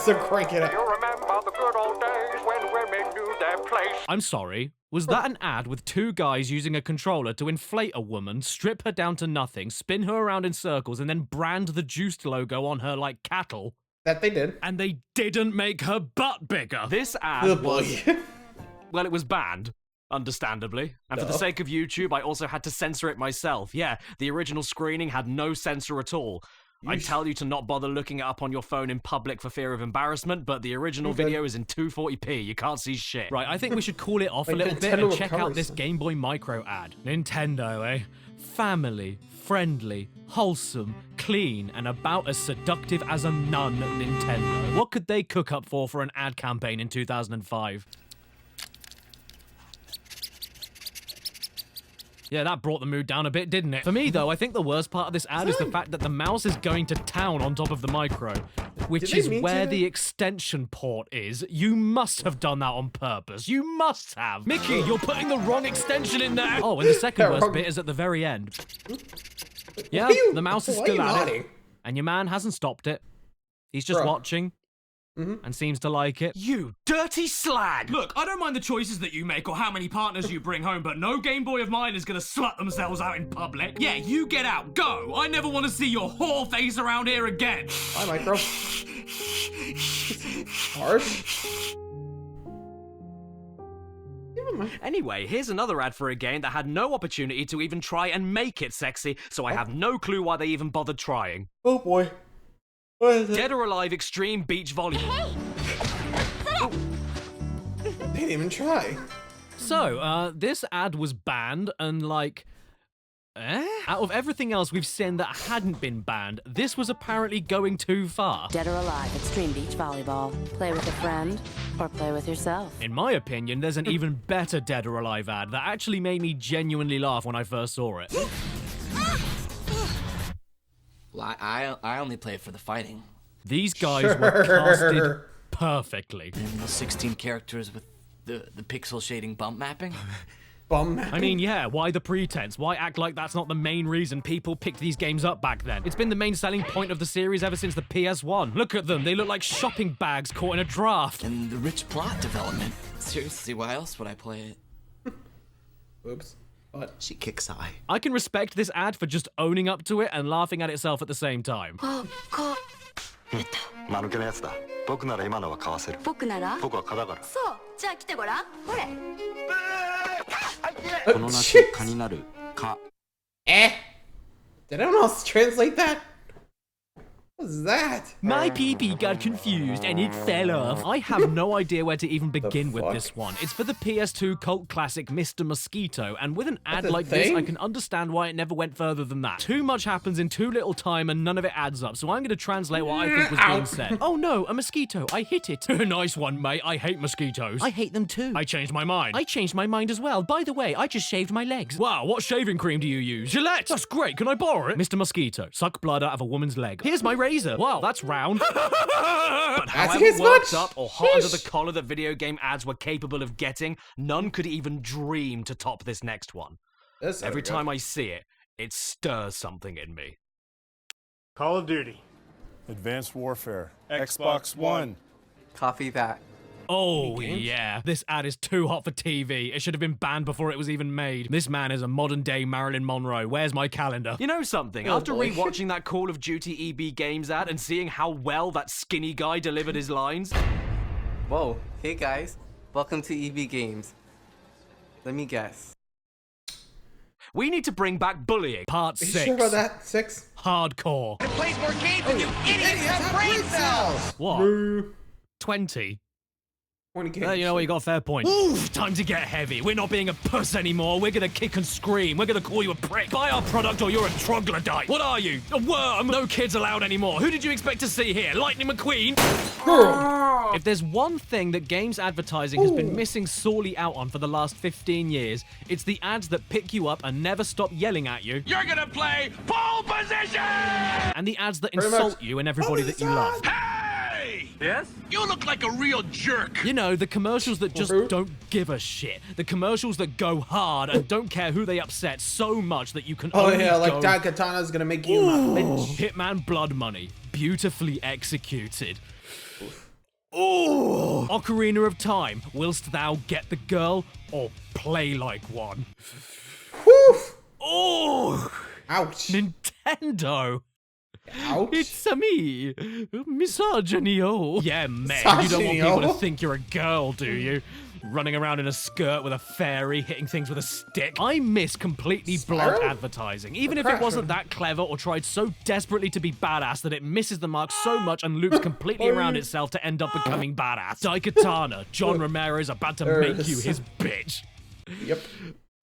So crank it up. You remember the good old days when women knew their place. I'm sorry, was that an ad with two guys using a controller to inflate a woman, strip her down to nothing, spin her around in circles, and then brand the Juiced logo on her like cattle? That they did. And they didn't make her butt bigger. This ad was... well, it was banned. Understandably. And for the sake of YouTube, I also had to censor it myself. Yeah, the original screening had no censor at all. I'd tell you to not bother looking it up on your phone in public for fear of embarrassment, but the original video is in 240p. You can't see shit. Right, I think we should call it off a little bit and check out this Game Boy Micro ad. Nintendo, eh? Family, friendly, wholesome, clean, and about as seductive as a nun, Nintendo. What could they cook up for an ad campaign in 2005? Yeah, that brought the mood down a bit, didn't it? For me, though, I think the worst part of this ad is the fact that the mouse is going to town on top of the Micro, which is where the extension port is. You must have done that on purpose. You must have. Mickey, you're putting the wrong extension in there. Oh, and the second worst bit is at the very end. Yeah, the mouse is still at it, and your man hasn't stopped it. He's just watching. And seems to like it. You dirty slag! Look, I don't mind the choices that you make or how many partners you bring home, but no Game Boy of mine is gonna slut themselves out in public. Yeah, you get out, go! I never want to see your whore face around here again! Hi, Micro. Harsh. Anyway, here's another ad for a game that had no opportunity to even try and make it sexy, so I have no clue why they even bothered trying. Oh boy. What is it? Dead or Alive Extreme Beach Volleyball. They didn't even try. So, this ad was banned and like... Out of everything else we've seen that hadn't been banned, this was apparently going too far. Dead or Alive Extreme Beach Volleyball. Play with a friend or play with yourself. In my opinion, there's an even better Dead or Alive ad that actually made me genuinely laugh when I first saw it. Well, I only play for the fighting. These guys were casted perfectly. And the 16 characters with the pixel shading bump mapping? Bum mapping? I mean, yeah, why the pretense? Why act like that's not the main reason people picked these games up back then? It's been the main selling point of the series ever since the PS1. Look at them, they look like shopping bags caught in a draft. And the rich plot development. Seriously, why else would I play it? Oops. What? She kicks eye. I can respect this ad for just owning up to it and laughing at itself at the same time. 間抜けなやつだ。僕なら今のはかわせる。僕なら？僕は蚊だから。そう。じゃあ来てごらん。ほれ。この夏蚊になる蚊。Did anyone else translate that? What was that? My PP got confused and it fell off. I have no idea where to even begin with this one. It's for the PS2 cult classic Mr. Mosquito, and with an ad like this, I can understand why it never went further than that. Too much happens in too little time and none of it adds up, so I'm going to translate what I think was being said. Oh no, a mosquito. I hit it. Nice one, mate. I hate mosquitoes. I hate them too. I changed my mind. I changed my mind as well. By the way, I just shaved my legs. Wow, what shaving cream do you use? Gillette. That's great. Can I borrow it? Mr. Mosquito, suck blood out of a woman's leg. Here's my razor. Wow, that's round. But however worked up or hot under the collar that video game ads were capable of getting, none could even dream to top this next one. Every time I see it, it stirs something in me. Call of Duty. Advanced Warfare. Xbox One. Copy that. Oh, yeah. This ad is too hot for TV. It should have been banned before it was even made. This man is a modern-day Marilyn Monroe. Where's my calendar? You know something? After rewatching that Call of Duty EB Games ad and seeing how well that skinny guy delivered his lines... Whoa. Hey, guys. Welcome to EB Games. Let me guess. We need to bring back bullying. Part 6. Are you sure about that? 6? Hardcore. It plays more games than you idiots have brain cells! What? 20? You know what, you got a fair point. Oof, time to get heavy. We're not being a puss anymore. We're gonna kick and scream. We're gonna call you a prick. Buy our product or you're a troglodyte. What are you? A worm? No kids allowed anymore. Who did you expect to see here? Lightning McQueen? If there's one thing that games advertising has been missing sorely out on for the last 15 years, it's the ads that pick you up and never stop yelling at you. You're gonna play pole position! And the ads that insult you and everybody that you love. Hey! Yes? You look like a real jerk. You know, the commercials that just don't give a shit. The commercials that go hard and don't care who they upset so much that you can only like Katana's gonna make you my bitch. Hitman Blood Money. Beautifully executed. Ooh! Ocarina of Time. Whilst thou get the girl or play like one. Oh! Ouch. Nintendo. Ouch. It's me, misogyny. Yeah, man, you don't want people to think you're a girl, do you? Running around in a skirt with a fairy, hitting things with a stick. I miss completely blunt advertising, even if it wasn't that clever or tried so desperately to be badass that it misses the mark so much and loops completely around itself to end up becoming badass. Daikatana, John Romero's about to make you his bitch. Yep.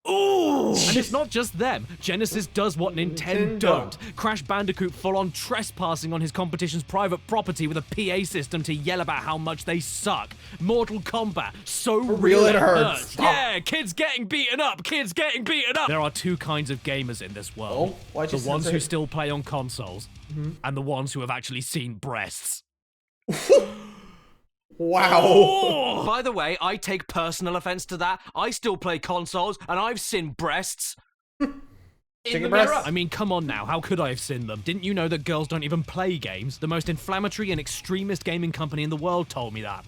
Ooh! And it's not just them. Genesis does what Nintendo don't. Crash Bandicoot full-on trespassing on his competition's private property with a PA system to yell about how much they suck. Mortal Kombat, so real it hurts. Yeah, kids getting beaten up, kids getting beaten up. There are two kinds of gamers in this world. The ones who still play on consoles, and the ones who have actually seen breasts. Wow. Oh! By the way, I take personal offense to that. I still play consoles, and I've seen breasts. In the mirror. I mean, come on now. How could I have seen them? Didn't you know that girls don't even play games? The most inflammatory and extremist gaming company in the world told me that.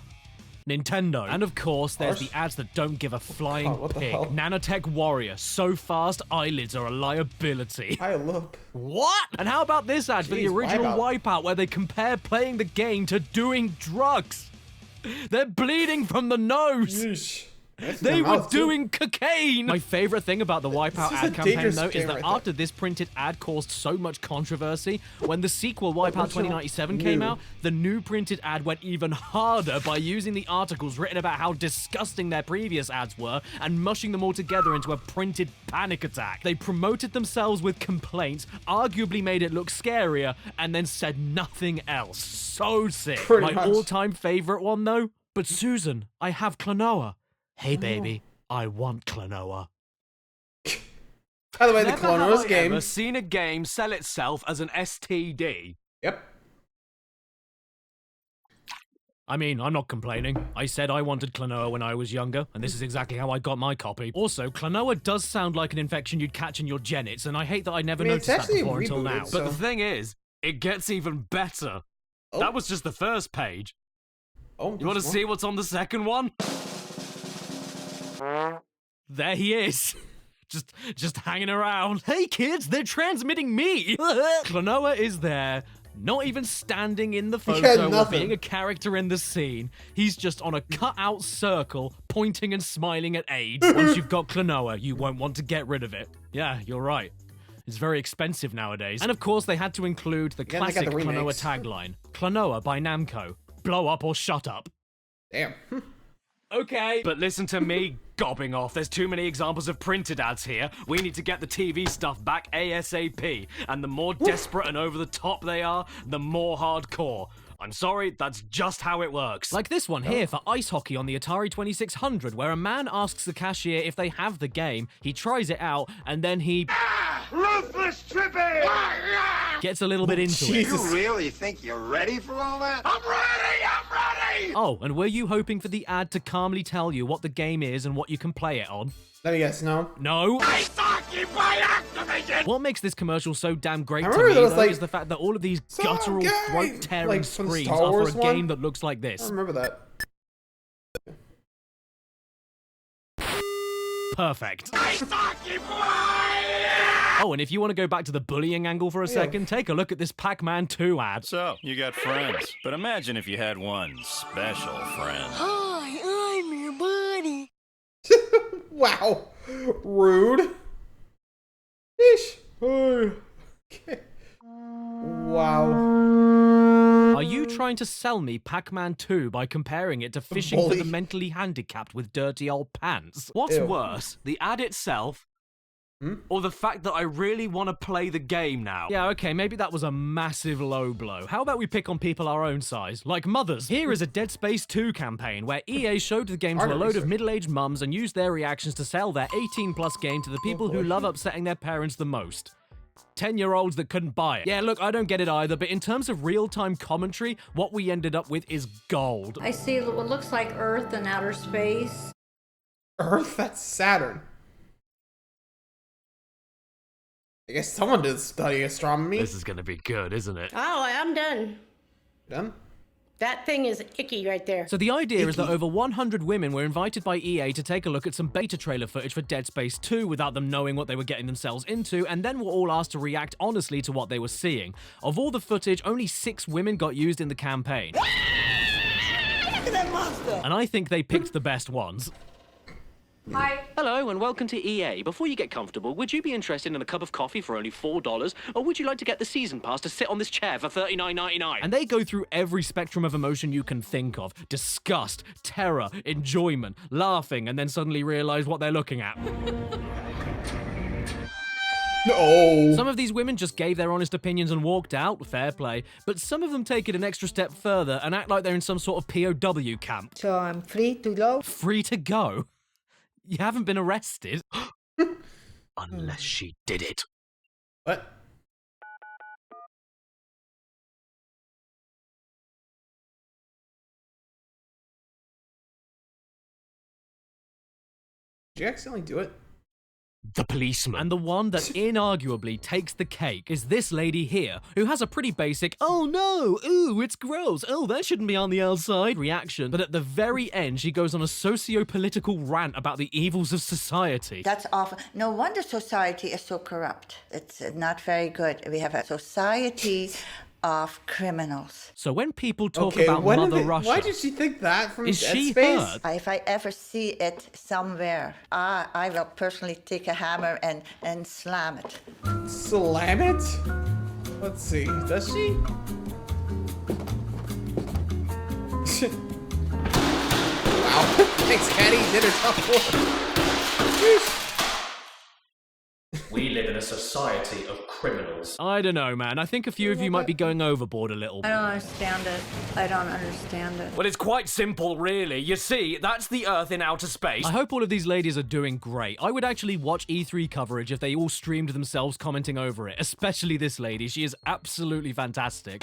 Nintendo. And of course, there's the ads that don't give a flying pig. Nanotech Warrior. So fast, eyelids are a liability. I look. What? And how about this ad for the original Wipeout, where they compare playing the game to doing drugs? They're bleeding from the nose. They were doing cocaine. My favorite thing about the Wipeout ad campaign, though, is that after this printed ad caused so much controversy, when the sequel Wipeout 2097 came out, the new printed ad went even harder by using the articles written about how disgusting their previous ads were and mushing them all together into a printed panic attack. They promoted themselves with complaints, arguably made it look scarier, and then said nothing else. So sick. My all-time favorite one, though? But Susan, I have Klonoa. Hey, baby, I want Klonoa. By the way, the Klonoa's game. Never seen a game sell itself as an STD. Yep. I mean, I'm not complaining. I said I wanted Klonoa when I was younger, and this is exactly how I got my copy. Also, Klonoa does sound like an infection you'd catch in your genits, and I hate that I never noticed that before until now. But the thing is, it gets even better. That was just the first page. You want to see what's on the second one? There he is. Just hanging around. Hey kids, they're transmitting me. Klonoa is there, not even standing in the photo or being a character in the scene. He's just on a cut-out circle, pointing and smiling at AIDS. Once you've got Klonoa, you won't want to get rid of it. Yeah, you're right. It's very expensive nowadays. And of course, they had to include the classic Klonoa tagline. Klonoa by Namco. Blow up or shut up. Damn. Okay. But listen to me gobbing off. There's too many examples of printed ads here. We need to get the TV stuff back ASAP. And the more desperate and over the top they are, the more hardcore. I'm sorry, that's just how it works. Like this one here for ice hockey on the Atari 2600, where a man asks the cashier if they have the game, he tries it out, and then he... Ruthless tripping! gets a little bit into it. You really think you're ready for all that? I'm ready! I'm ready! Oh, and were you hoping for the ad to calmly tell you what the game is and what you can play it on? Let me guess, no. No. Ice hockey by Activision! What makes this commercial so damn great to me, though, is the fact that all of these guttural, throat-tearing screams are for a game that looks like this. I remember that. Perfect. Ice hockey Oh, and if you want to go back to the bullying angle for a second, take a look at this Pac-Man 2 ad. So, you got friends, but imagine if you had one special friend. Hi, I'm your buddy. Wow. Rude. Ish. Okay. Wow. Are you trying trying to sell me Pac-Man 2 by comparing it to fishing for the mentally handicapped with dirty old pants? What's worse, the ad itself, or the fact that I really want to play the game now? Yeah, okay, maybe that was a massive low blow. How about we pick on people our own size, like mothers? Here is a Dead Space 2 campaign where EA showed the game to a load of middle-aged mums and used their reactions to sell their 18-plus game to the people who love upsetting their parents the most. 10-year-olds that couldn't buy it. Yeah, look, I don't get it either, but in terms of real-time commentary, what we ended up with is gold. I see what looks like Earth and outer space. Earth? That's Saturn. I guess someone did study astronomy. This is gonna be good, isn't it? Oh, I'm done. Done? That thing is icky right there. So the idea is that over 100 women were invited by EA to take a look at some beta trailer footage for Dead Space 2 without them knowing what they were getting themselves into, and then were all asked to react honestly to what they were seeing. Of all the footage, only 6 women got used in the campaign. Look at that monster! And I think they picked the best ones. Hi. Hello and welcome to EA. Before you get comfortable, would you be interested in a cup of coffee for only $4? Or would you like to get the season pass to sit on this chair for $39.99? And they go through every spectrum of emotion you can think of. Disgust, terror, enjoyment, laughing, and then suddenly realize what they're looking at. No. Some of these women just gave their honest opinions and walked out, fair play, but some of them take it an extra step further and act like they're in some sort of POW camp. So I'm free to go? Free to go? You haven't been arrested? Unless she did it. What? Did you accidentally do it? The policeman. And the one that inarguably takes the cake is this lady here, who has a pretty basic, oh no, ooh, it's gross, oh, that shouldn't be on the outside reaction. But at the very end, she goes on a socio-political rant about the evils of society. That's awful. No wonder society is so corrupt. It's not very good. We have a society of criminals. So when people talk about Mother Russia... Why did she think that from Dead Space? Hurt? If I ever see it somewhere, I will personally take a hammer and slam it. Slam it? Let's see. Does she? Wow. Thanks, Caddy. Did her tough work. We live in a society of criminals. I don't know, man. I think a few of you might be going overboard a little. I don't understand it. I don't understand it. Well, it's quite simple, really. You see, that's the Earth in outer space. I hope all of these ladies are doing great. I would actually watch E3 coverage if they all streamed themselves commenting over it. Especially this lady. She is absolutely fantastic.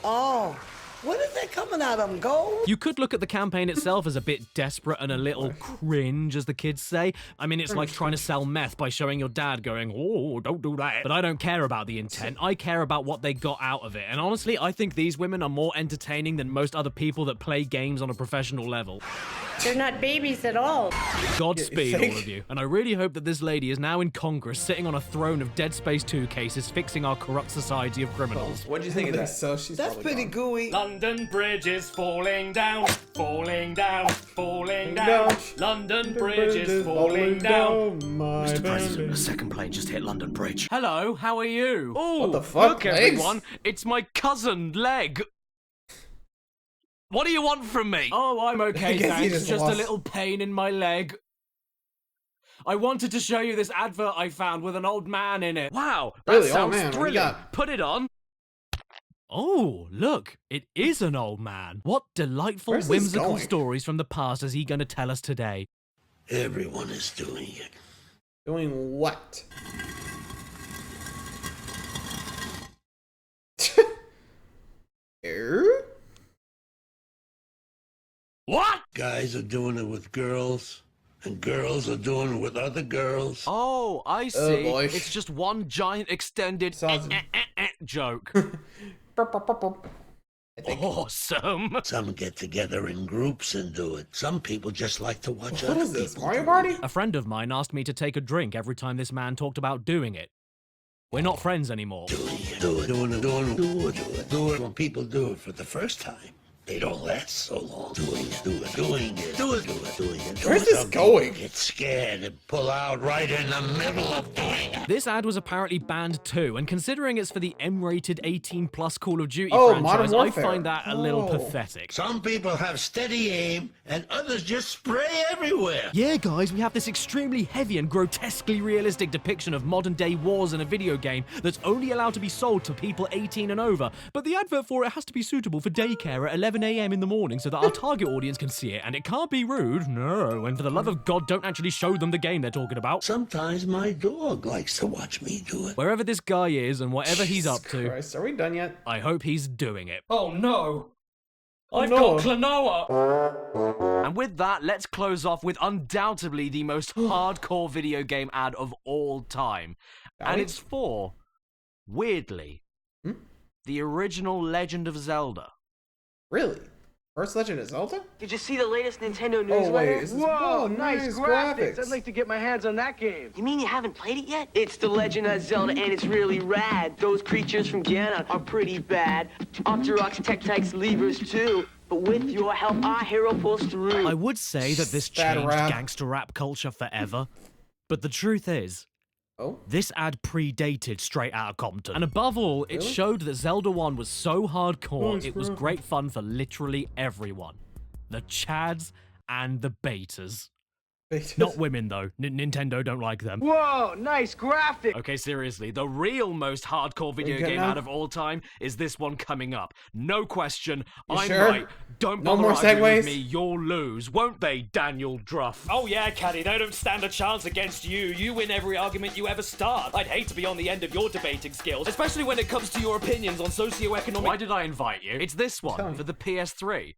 Oh. What is that coming out of them, gold? You could look at the campaign itself as a bit desperate and a little cringe, as the kids say. I mean, it's like trying to sell meth by showing your dad going, oh, don't do that. But I don't care about the intent. I care about what they got out of it. And honestly, I think these women are more entertaining than most other people that play games on a professional level. They're not babies at all. Godspeed, all of you. And I really hope that this lady is now in Congress, sitting on a throne of Dead Space 2 cases, fixing our corrupt society of criminals. What do you think of that? So she's That's pretty gooey. London Bridge is falling down, falling down, falling down. London Bridge is falling down. Mr. President, a second plane just hit London Bridge. Hello, how are you? Oh, what the fuck, look, everyone, it's my cousin, Leg. What do you want from me? Oh, I'm okay, thanks. Just a little pain in my leg. I wanted to show you this advert I found with an old man in it. Wow, that Really? sounds Oh, man, what do you thrilling. got? Put it on. Oh, look, it is an old man. What delightful, Where's this whimsical going? stories from the past is he going to tell us today? Everyone is doing it. Doing what? What? Guys are doing it with girls, and girls are doing it with other girls. Oh, I see. boy. It's just one giant extended joke. Awesome. Some get together in groups and do it. Some people just like to watch What other is this, people Mario do Party? it. A friend of mine asked me to take a drink every time this man talked about doing it. We're not friends anymore. Do it when people do it for the first time. They don't last so long. Doing it. Where's this going? Get scared and pull out right in the middle of doing it. This ad was apparently banned too, and considering it's for the M-rated 18+ Call of Duty Oh, Modern franchise, I Warfare. find that a little pathetic. Some people have steady aim, and others just spray everywhere. Yeah, guys, we have this extremely heavy and grotesquely realistic depiction of modern-day wars in a video game that's only allowed to be sold to people 18 and over, but the advert for it has to be suitable for daycare at 11 AM in the morning so that our target audience can see it, and it can't be rude, no, and for the love of God, don't actually show them the game they're talking about. Sometimes my dog likes to watch me do it. Wherever this guy is and whatever he's up to, Christ, are we done yet? I hope he's doing it. Oh no! I've no. got Klonoa! And with that, let's close off with undoubtedly the most hardcore video game ad of all time. And it's for, weirdly, the original Legend of Zelda. Really? First Legend of Zelda? Did you see the latest Nintendo Oh, wait, newsletter? is this... Whoa, nice graphics. I'd like to get my hands on that game. You mean you haven't played it yet? It's the Legend of Zelda, and it's really rad. Those creatures from Ganon are pretty bad. Octoroks, Tektites, Levers, too. But with your help, our hero pulls through. I would say that this changed gangster rap culture forever, but the truth is, this ad predated Straight Outta Compton. And above all, it showed that Zelda 1 was so hardcore, it was great fun for literally everyone. The Chads and the Betas. Not women, though. Nintendo don't like them. Whoa, nice graphic! Okay, seriously, the real most hardcore video game ad of all time is this one coming up. No question, I'm sure? right. Don't No bother more arguing with segues? me, you'll lose, won't they, Daniel Druff? Oh yeah, Caddy, they don't stand a chance against you. You win every argument you ever start. I'd hate to be on the end of your debating skills, especially when it comes to your opinions on socioeconomic... Why did I invite you? It's this one, for the PS3.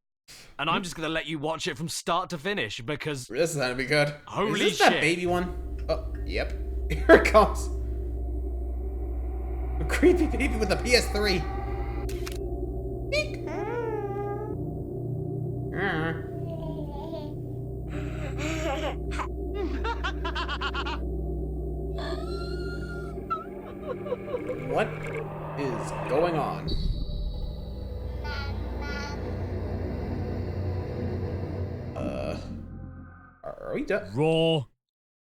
And I'm just gonna let you watch it from start to finish, because... This is gonna be good. Holy is this shit. that baby one? Oh, yep. Here it comes. A creepy baby with a PS3. Eek. What is going on? Are we done? Raw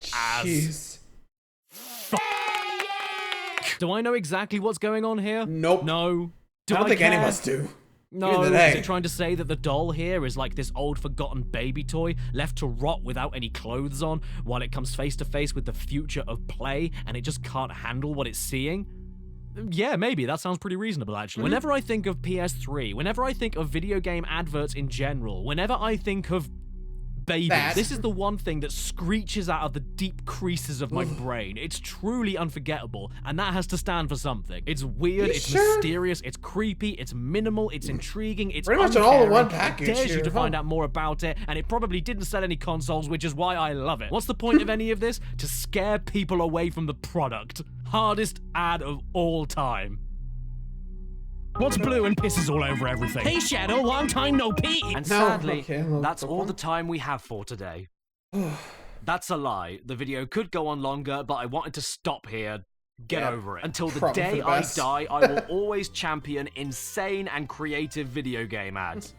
Jeez. Do I know exactly what's going on here? Nope. No. Do I don't think any of care? us do. No, Neither is do they. it trying to say that the doll here is like this old forgotten baby toy left to rot without any clothes on while it comes face to face with the future of play and it just can't handle what it's seeing? Yeah, maybe. That sounds pretty reasonable, actually. Whenever I think of PS3, whenever I think of video game adverts in general, whenever I think of babies, this is the one thing that screeches out of the deep creases of my brain. It's truly unforgettable, and that has to stand for something. It's weird, it's mysterious, it's creepy, it's minimal, it's intriguing, it's pretty much all in one uncaring, package it dares here, you to huh? find out more about it, and it probably didn't sell any consoles, which is why I love it. What's the point of any of this? To scare people away from the product. Hardest ad of all time. What's blue and pisses all over everything? Hey, Shadow, long time no pee! And sadly, that's all the time we have for today. That's a lie. The video could go on longer, but I wanted to stop here. Get over it. Until the Probably for day the I best. die, I will always champion insane and creative video game ads.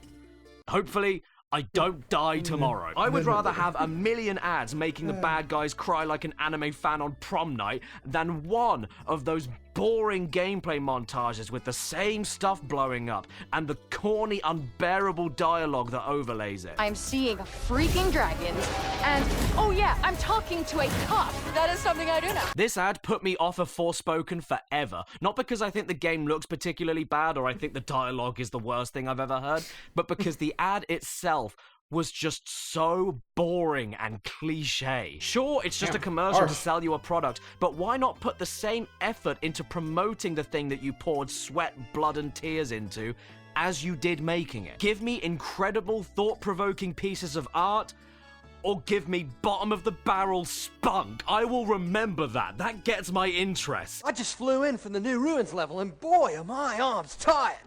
Hopefully, I don't die tomorrow. I would rather have a million ads making the bad guys cry like an anime fan on prom night than one of those boring gameplay montages with the same stuff blowing up and the corny, unbearable dialogue that overlays it. I'm seeing freaking dragons, and oh yeah, I'm talking to a cop. That is something I do now. This ad put me off of Forspoken forever. Not because I think the game looks particularly bad or I think the dialogue is the worst thing I've ever heard, but because the ad itself was just so boring and cliche. Sure, it's just a commercial to sell you a product, but why not put the same effort into promoting the thing that you poured sweat, blood, and tears into as you did making it? Give me incredible, thought-provoking pieces of art, or give me bottom-of-the-barrel spunk. I will remember that. That gets my interest. I just flew in from the new ruins level, and boy, are my arms tired.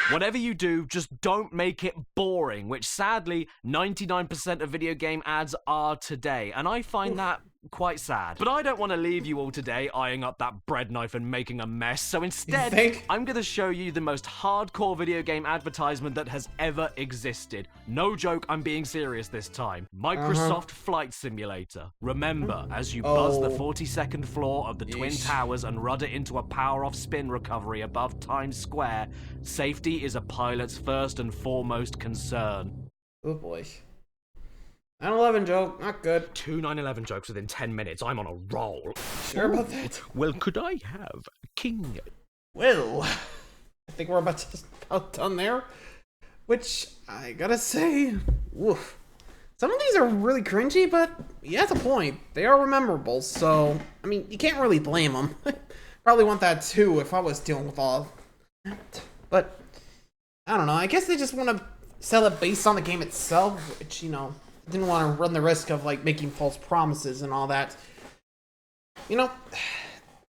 Whatever you do, just don't make it boring, which sadly 99% of video game ads are today. And I find that quite sad. But I don't want to leave you all today eyeing up that bread knife and making a mess, so instead, I'm going to show you the most hardcore video game advertisement that has ever existed. No joke, I'm being serious this time. Microsoft Flight Simulator. Remember, as you buzz the 42nd floor of the Twin Towers and rudder into a power-off spin recovery above Times Square, safety is a pilot's first and foremost concern. Oh boy. 9/11 joke, not good. 2 9/11 jokes within 10 minutes. I'm on a roll. Sure about that? Well, could I have King? Well, I think we're about done there. Which, I gotta say, woof. Some of these are really cringy, but he has a point. They are memorable, so, I mean, you can't really blame them. Probably want that too if I was dealing with all that. But, I don't know, I guess they just want to sell it based on the game itself, which, you know, didn't want to run the risk of, like, making false promises and all that. You know,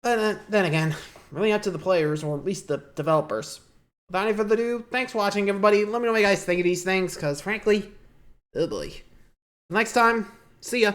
but then again, really up to the players, or at least the developers. Without any further ado, thanks for watching, everybody. Let me know what you guys think of these things, because frankly, oh boy. Next time, see ya.